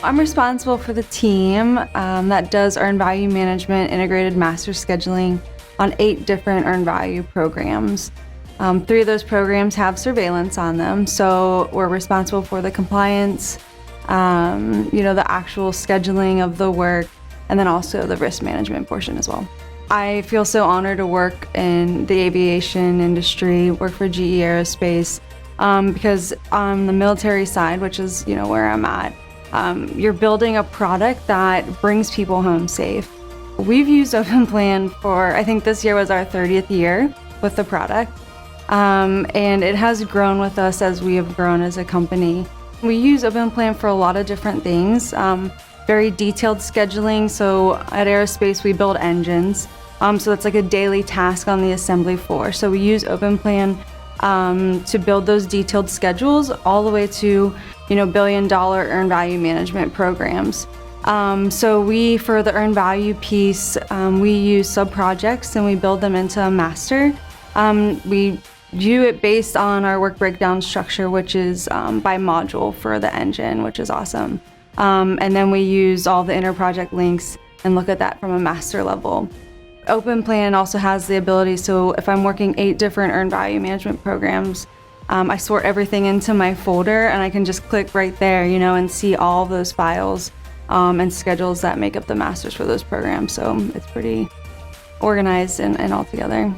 I'm responsible for the team that does earned value management, integrated master scheduling on 8 different earned value programs. 3 of those programs have surveillance on them, so we're responsible for the compliance, the actual scheduling of the work, and then also the risk management portion as well. I feel so honored to work in the aviation industry, work for GE Aerospace, because on the military side, which is where I'm at, you're building a product that brings people home safe. We've used OpenPlan for, I think this year was our 30th year with the product, and it has grown with us as we have grown as a company. We use OpenPlan for a lot of different things, very detailed scheduling. So at Aerospace, we build engines, so that's like a daily task on the assembly floor. So we use OpenPlan to build those detailed schedules all the way to billion-dollar earned value management programs. So for the earned value piece, we use sub-projects and we build them into a master. We do it based on our work breakdown structure, which is by module for the engine, which is awesome. And then we use all the inter-project links and look at that from a master level. OpenPlan also has the ability, so if I'm working 8 different earned value management programs, I sort everything into my folder and I can just click right there, and see all of those files and schedules that make up the masters for those programs. So it's pretty organized and all together.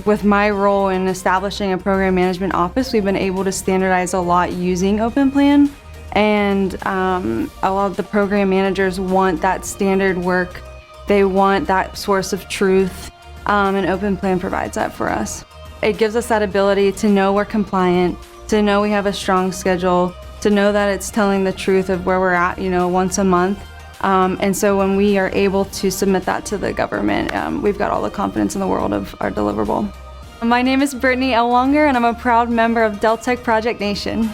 With my role in establishing a program management office, we've been able to standardize a lot using OpenPlan, and a lot of the program managers want that standard work. They want that source of truth, and OpenPlan provides that for us. It gives us that ability to know we're compliant, to know we have a strong schedule, to know that it's telling the truth of where we're at, once a month. And so when we are able to submit that to the government, we've got all the confidence in the world of our deliverable. My name is Brittany Elwanger, and I'm a proud member of Deltek Project Nation.